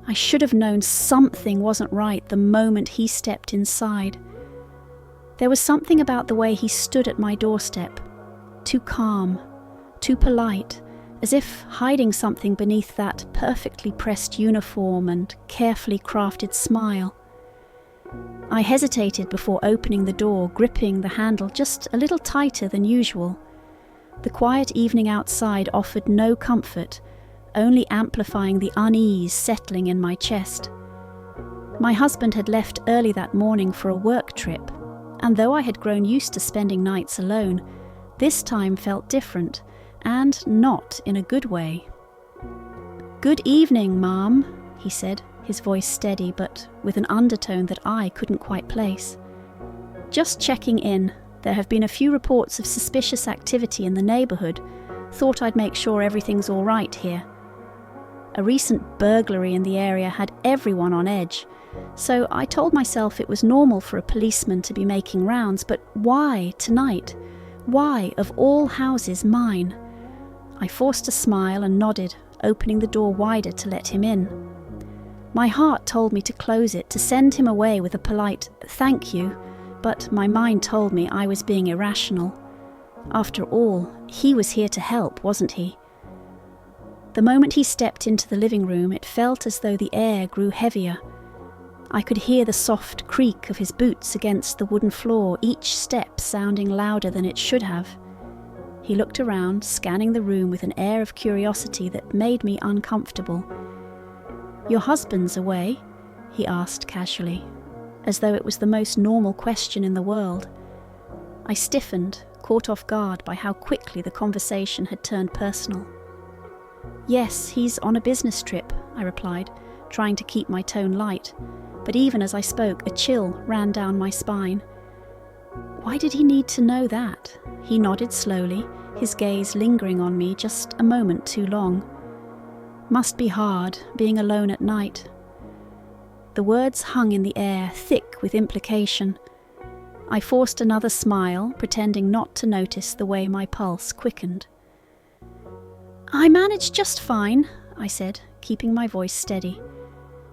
I should have known something wasn't right the moment he stepped inside. There was something about the way he stood at my doorstep. Too calm, too polite, as if hiding something beneath that perfectly pressed uniform and carefully crafted smile. I hesitated before opening the door, gripping the handle just a little tighter than usual. The quiet evening outside offered no comfort, only amplifying the unease settling in my chest. My husband had left early that morning for a work trip, and though I had grown used to spending nights alone, this time felt different, and not in a good way. "Good evening, Mom," he said, his voice steady but with an undertone that I couldn't quite place. "Just checking in. There have been a few reports of suspicious activity in the neighbourhood. Thought I'd make sure everything's all right here." A recent burglary in the area had everyone on edge, so I told myself it was normal for a policeman to be making rounds, but why tonight? Why, of all houses, mine? I forced a smile and nodded, opening the door wider to let him in. My heart told me to close it, to send him away with a polite "thank you," but my mind told me I was being irrational. After all, he was here to help, wasn't he? The moment he stepped into the living room, it felt as though the air grew heavier. I could hear the soft creak of his boots against the wooden floor, each step sounding louder than it should have. He looked around, scanning the room with an air of curiosity that made me uncomfortable. "Your husband's away?" he asked casually, as though it was the most normal question in the world. I stiffened, caught off guard by how quickly the conversation had turned personal. "Yes, he's on a business trip," I replied, trying to keep my tone light, but even as I spoke, a chill ran down my spine. Why did he need to know that? He nodded slowly, his gaze lingering on me just a moment too long. Must be hard, being alone at night. The words hung in the air, thick with implication. I forced another smile, pretending not to notice the way my pulse quickened. "I managed just fine," I said, keeping my voice steady.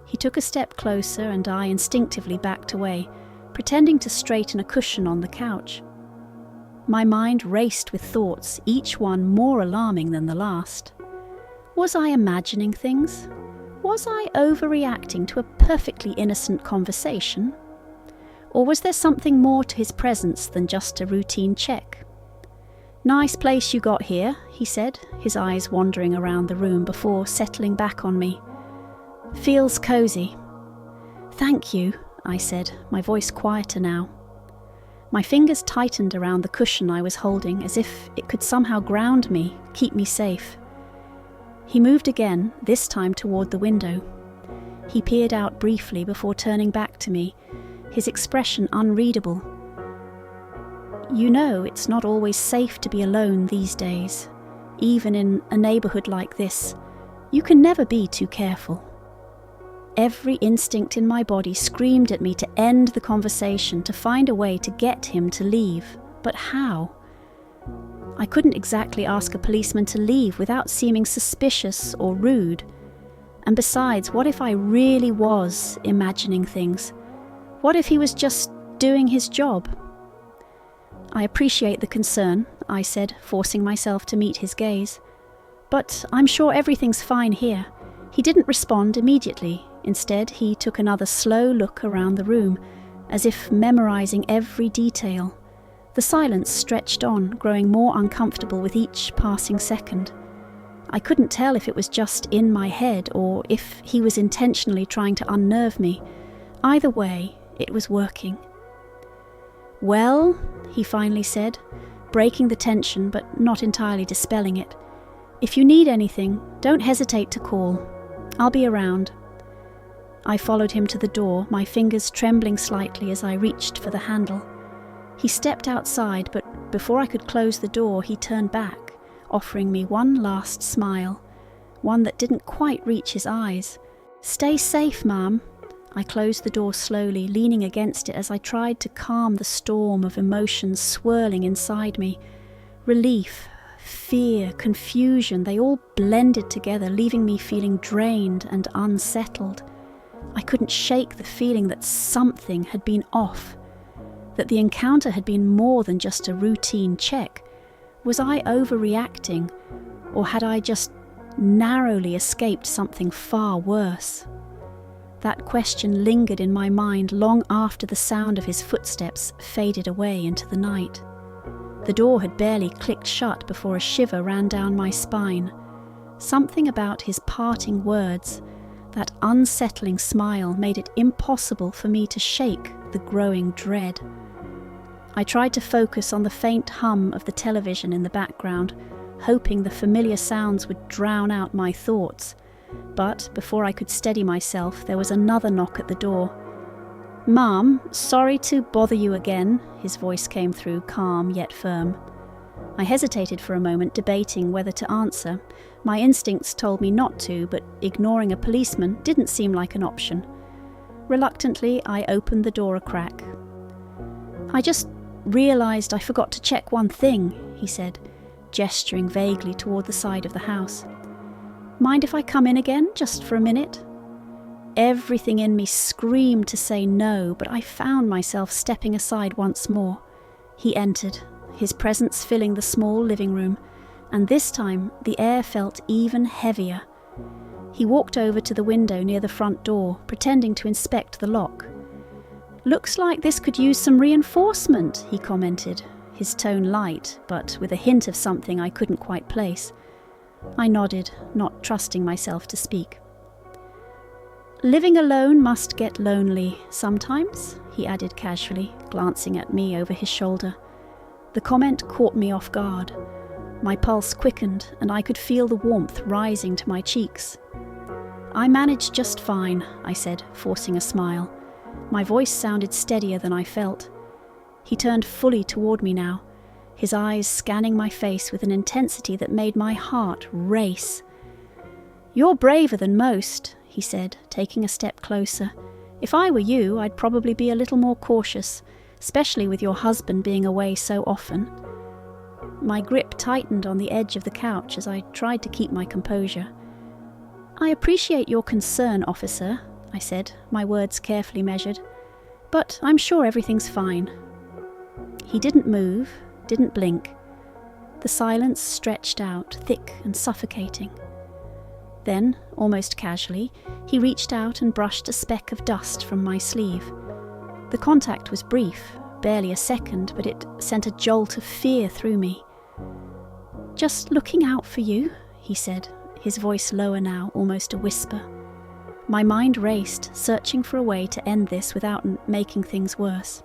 He took a step closer and I instinctively backed away, pretending to straighten a cushion on the couch. My mind raced with thoughts, each one more alarming than the last. Was I imagining things? Was I overreacting to a perfectly innocent conversation? Or was there something more to his presence than just a routine check? "Nice place you got here," he said, his eyes wandering around the room before settling back on me. "Feels cozy." "Thank you," I said, my voice quieter now. My fingers tightened around the cushion I was holding as if it could somehow ground me, keep me safe. He moved again, this time toward the window. He peered out briefly before turning back to me, his expression unreadable. "You know, it's not always safe to be alone these days, even in a neighborhood like this. You can never be too careful." Every instinct in my body screamed at me to end the conversation, to find a way to get him to leave. But how? I couldn't exactly ask a policeman to leave without seeming suspicious or rude. And besides, what if I really was imagining things? What if he was just doing his job? "I appreciate the concern," I said, forcing myself to meet his gaze. "But I'm sure everything's fine here." He didn't respond immediately. Instead, he took another slow look around the room, as if memorizing every detail. The silence stretched on, growing more uncomfortable with each passing second. I couldn't tell if it was just in my head or if he was intentionally trying to unnerve me. Either way, it was working. "Well," he finally said, breaking the tension but not entirely dispelling it. "If you need anything, don't hesitate to call. I'll be around." I followed him to the door, my fingers trembling slightly as I reached for the handle. He stepped outside, but before I could close the door, he turned back, offering me one last smile, one that didn't quite reach his eyes. "Stay safe, Ma'am." I closed the door slowly, leaning against it as I tried to calm the storm of emotions swirling inside me. Relief, fear, confusion, they all blended together, leaving me feeling drained and unsettled. I couldn't shake the feeling that something had been off, that the encounter had been more than just a routine check. Was I overreacting, or had I just narrowly escaped something far worse? That question lingered in my mind long after the sound of his footsteps faded away into the night. The door had barely clicked shut before a shiver ran down my spine. Something about his parting words, that unsettling smile, made it impossible for me to shake the growing dread. I tried to focus on the faint hum of the television in the background, hoping the familiar sounds would drown out my thoughts. But before I could steady myself, there was another knock at the door. "Mum, sorry to bother you again," his voice came through, calm yet firm. I hesitated for a moment, debating whether to answer. My instincts told me not to, but ignoring a policeman didn't seem like an option. Reluctantly, I opened the door a crack. "I just realised I forgot to check one thing," he said, gesturing vaguely toward the side of the house. "Mind if I come in again, just for a minute?" Everything in me screamed to say no, but I found myself stepping aside once more. He entered, his presence filling the small living room, and this time the air felt even heavier. He walked over to the window near the front door, pretending to inspect the lock. "Looks like this could use some reinforcement," he commented, his tone light, but with a hint of something I couldn't quite place. I nodded, not trusting myself to speak. "Living alone must get lonely sometimes," he added casually, glancing at me over his shoulder. The comment caught me off guard. My pulse quickened, and I could feel the warmth rising to my cheeks. "I managed just fine," I said, forcing a smile. My voice sounded steadier than I felt. He turned fully toward me now, his eyes scanning my face with an intensity that made my heart race. "You're braver than most," he said, taking a step closer. "If I were you, I'd probably be a little more cautious, especially with your husband being away so often." My grip tightened on the edge of the couch as I tried to keep my composure. "I appreciate your concern, officer," I said, my words carefully measured, "but I'm sure everything's fine." He didn't move, didn't blink. The silence stretched out, thick and suffocating. Then, almost casually, he reached out and brushed a speck of dust from my sleeve. The contact was brief, barely a second, but it sent a jolt of fear through me. "Just looking out for you," he said, his voice lower now, almost a whisper. My mind raced, searching for a way to end this without making things worse.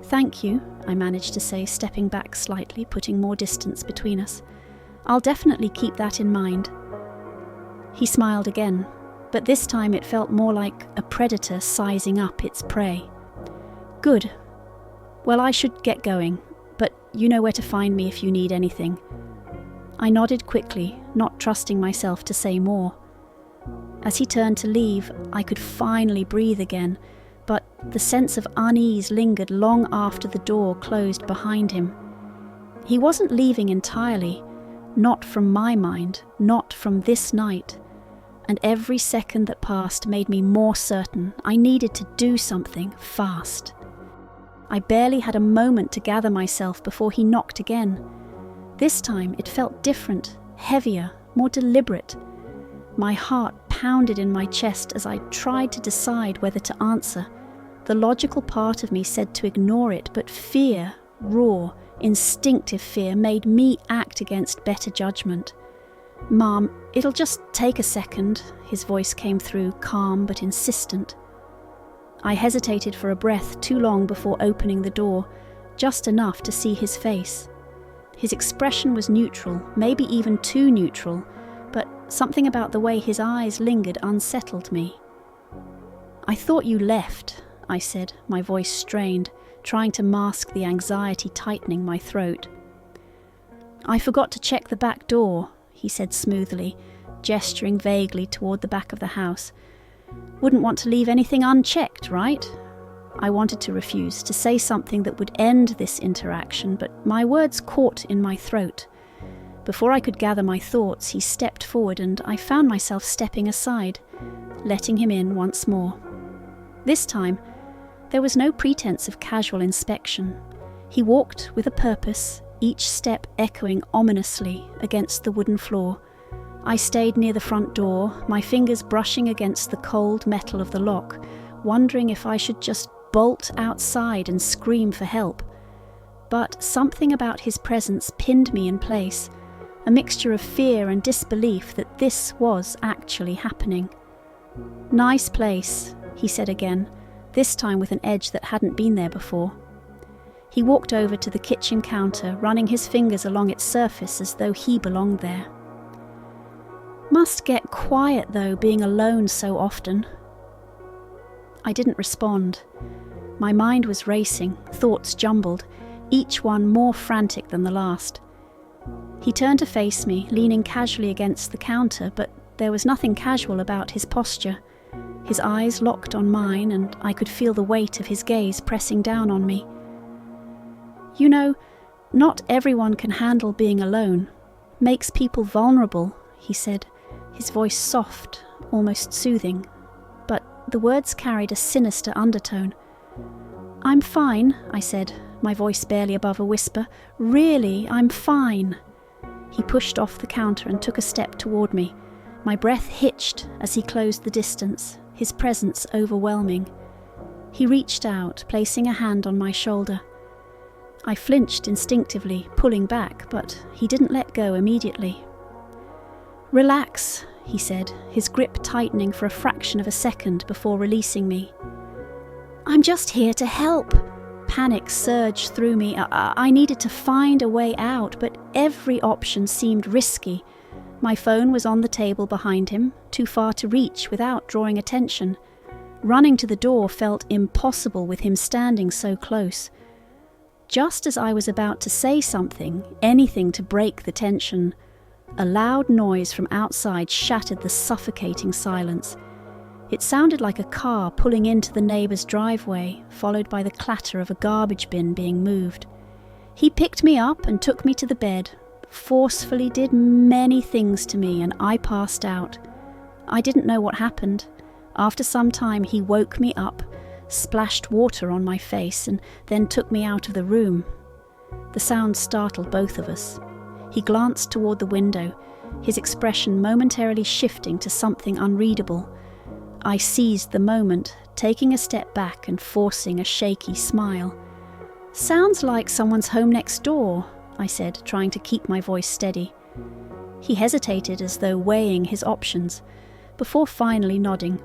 "Thank you," I managed to say, stepping back slightly, putting more distance between us. "I'll definitely keep that in mind." He smiled again, but this time it felt more like a predator sizing up its prey. "Good. Well, I should get going, but you know where to find me if you need anything." I nodded quickly, not trusting myself to say more. As he turned to leave, I could finally breathe again, but the sense of unease lingered long after the door closed behind him. He wasn't leaving entirely, not from my mind, not from this night, and every second that passed made me more certain I needed to do something fast. I barely had a moment to gather myself before he knocked again. This time it felt different, heavier, more deliberate. My heart pounded in my chest as I tried to decide whether to answer. The logical part of me said to ignore it, but fear, raw, instinctive fear, made me act against better judgment. "Mom, it'll just take a second," his voice came through, calm but insistent. I hesitated for a breath too long before opening the door, just enough to see his face. His expression was neutral, maybe even too neutral, but something about the way his eyes lingered unsettled me. "I thought you left," I said, my voice strained, trying to mask the anxiety tightening my throat. "I forgot to check the back door," he said smoothly, gesturing vaguely toward the back of the house. "Wouldn't want to leave anything unchecked, right?" I wanted to refuse, to say something that would end this interaction, but my words caught in my throat. Before I could gather my thoughts, he stepped forward and I found myself stepping aside, letting him in once more. This time, there was no pretense of casual inspection. He walked with a purpose, each step echoing ominously against the wooden floor. I stayed near the front door, my fingers brushing against the cold metal of the lock, wondering if I should just bolt outside and scream for help. But something about his presence pinned me in place, a mixture of fear and disbelief that this was actually happening. "Nice place," he said again, this time with an edge that hadn't been there before. He walked over to the kitchen counter, running his fingers along its surface as though he belonged there. "Must get quiet though, being alone so often." I didn't respond. My mind was racing, thoughts jumbled, each one more frantic than the last. He turned to face me, leaning casually against the counter, but there was nothing casual about his posture. His eyes locked on mine, and I could feel the weight of his gaze pressing down on me. "You know, not everyone can handle being alone. Makes people vulnerable," he said, his voice soft, almost soothing, but the words carried a sinister undertone. "I'm fine," I said, my voice barely above a whisper. "Really, I'm fine." He pushed off the counter and took a step toward me. My breath hitched as he closed the distance, his presence overwhelming. He reached out, placing a hand on my shoulder. I flinched instinctively, pulling back, but he didn't let go immediately. "Relax," he said, his grip tightening for a fraction of a second before releasing me. "I'm just here to help." Panic surged through me. I needed to find a way out, but every option seemed risky. My phone was on the table behind him, too far to reach without drawing attention. Running to the door felt impossible with him standing so close. Just as I was about to say something, anything to break the tension, a loud noise from outside shattered the suffocating silence. It sounded like a car pulling into the neighbour's driveway, followed by the clatter of a garbage bin being moved. He picked me up and took me to the bed, forcefully did many things to me, and I passed out. I didn't know what happened. After some time he woke me up, splashed water on my face, and then took me out of the room. The sound startled both of us. He glanced toward the window, his expression momentarily shifting to something unreadable. I seized the moment, taking a step back and forcing a shaky smile. "Sounds like someone's home next door," I said, trying to keep my voice steady. He hesitated as though weighing his options, before finally nodding.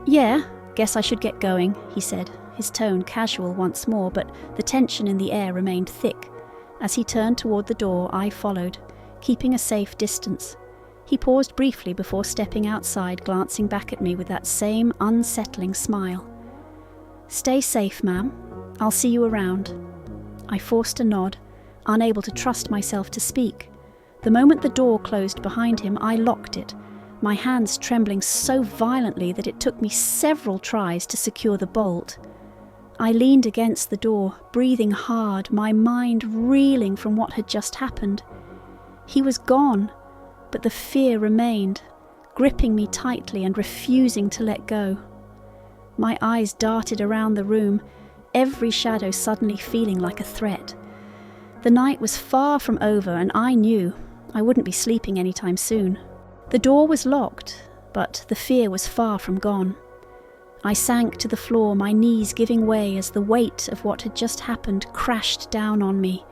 "Yeah, guess I should get going," he said, his tone casual once more, but the tension in the air remained thick. As he turned toward the door, I followed, keeping a safe distance. He paused briefly before stepping outside, glancing back at me with that same unsettling smile. "Stay safe, ma'am. I'll see you around." I forced a nod, unable to trust myself to speak. The moment the door closed behind him, I locked it, my hands trembling so violently that it took me several tries to secure the bolt. I leaned against the door, breathing hard, my mind reeling from what had just happened. He was gone, but the fear remained, gripping me tightly and refusing to let go. My eyes darted around the room, every shadow suddenly feeling like a threat. The night was far from over, and I knew I wouldn't be sleeping anytime soon. The door was locked, but the fear was far from gone. I sank to the floor, my knees giving way as the weight of what had just happened crashed down on me.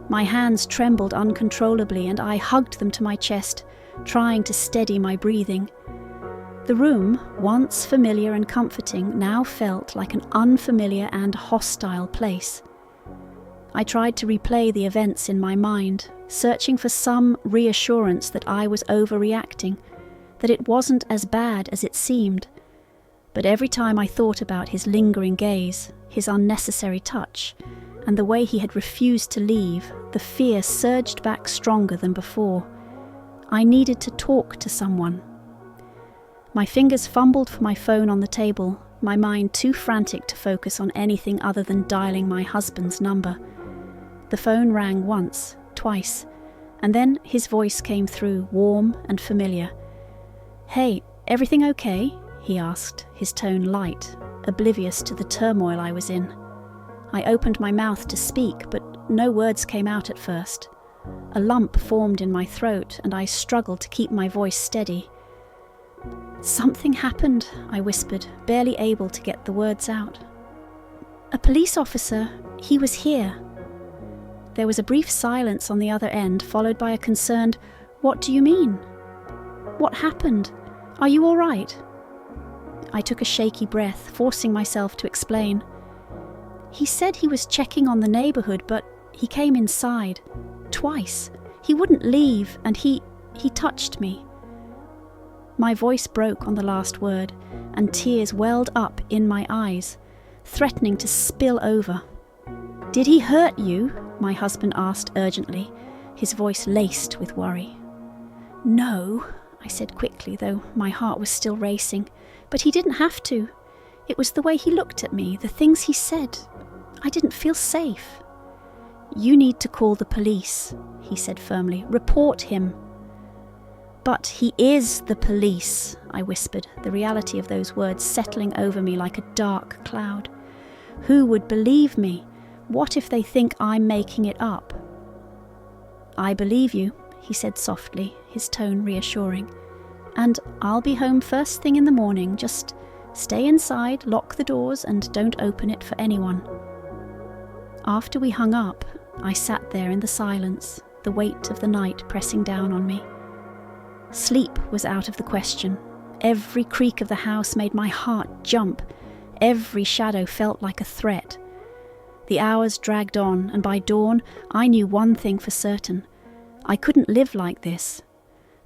My hands trembled uncontrollably, and I hugged them to my chest, trying to steady my breathing. The room, once familiar and comforting, now felt like an unfamiliar and hostile place. I tried to replay the events in my mind, searching for some reassurance that I was overreacting, that it wasn't as bad as it seemed. But every time I thought about his lingering gaze, his unnecessary touch, and the way he had refused to leave, the fear surged back stronger than before. I needed to talk to someone. My fingers fumbled for my phone on the table, my mind too frantic to focus on anything other than dialing my husband's number. The phone rang once, twice, And then his voice came through, warm and familiar. "Hey, everything okay?" he asked, his tone light, oblivious to the turmoil I was in. I opened my mouth to speak, but no words came out at first. A lump formed in my throat, and I struggled to keep my voice steady. "Something happened," I whispered, barely able to get the words out. "A police officer, he was here." There was a brief silence on the other end, followed by a concerned, "What do you mean? What happened? Are you all right?" I took a shaky breath, forcing myself to explain. "He said he was checking on the neighborhood, but he came inside. Twice. He wouldn't leave, and he touched me." My voice broke on the last word, and tears welled up in my eyes, threatening to spill over. "Did he hurt you?" my husband asked urgently, his voice laced with worry. "No," I said quickly, though my heart was still racing. "But he didn't have to. It was the way he looked at me, the things he said. I didn't feel safe." "You need to call the police," he said firmly. "Report him." "But he is the police," I whispered, the reality of those words settling over me like a dark cloud. "Who would believe me? What if they think I'm making it up?" "I believe you," he said softly, his tone reassuring. "And I'll be home first thing in the morning. Just stay inside, lock the doors, and don't open it for anyone." After we hung up, I sat there in the silence, the weight of the night pressing down on me. Sleep was out of the question. Every creak of the house made my heart jump. Every shadow felt like a threat. The hours dragged on, and by dawn, I knew one thing for certain. I couldn't live like this.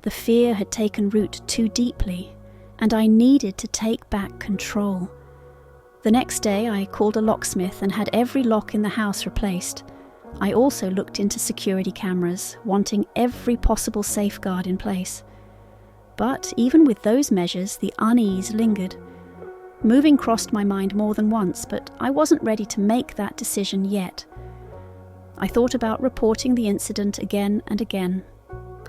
The fear had taken root too deeply, and I needed to take back control. The next day, I called a locksmith and had every lock in the house replaced. I also looked into security cameras, wanting every possible safeguard in place. But even with those measures, the unease lingered. Moving crossed my mind more than once, but I wasn't ready to make that decision yet. I thought about reporting the incident again and again.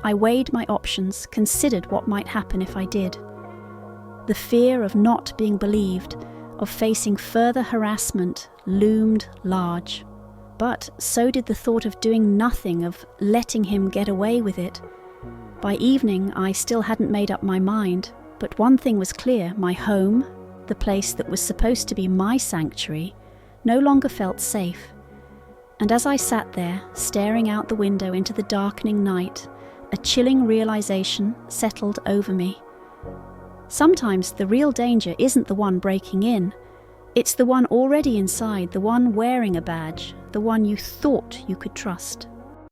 I weighed my options, considered what might happen if I did. The fear of not being believed, of facing further harassment, loomed large. But so did the thought of doing nothing, of letting him get away with it. By evening, I still hadn't made up my mind, but one thing was clear: my home, the place that was supposed to be my sanctuary, no longer felt safe. And as I sat there, staring out the window into the darkening night, a chilling realization settled over me. Sometimes the real danger isn't the one breaking in. It's the one already inside, the one wearing a badge, the one you thought you could trust.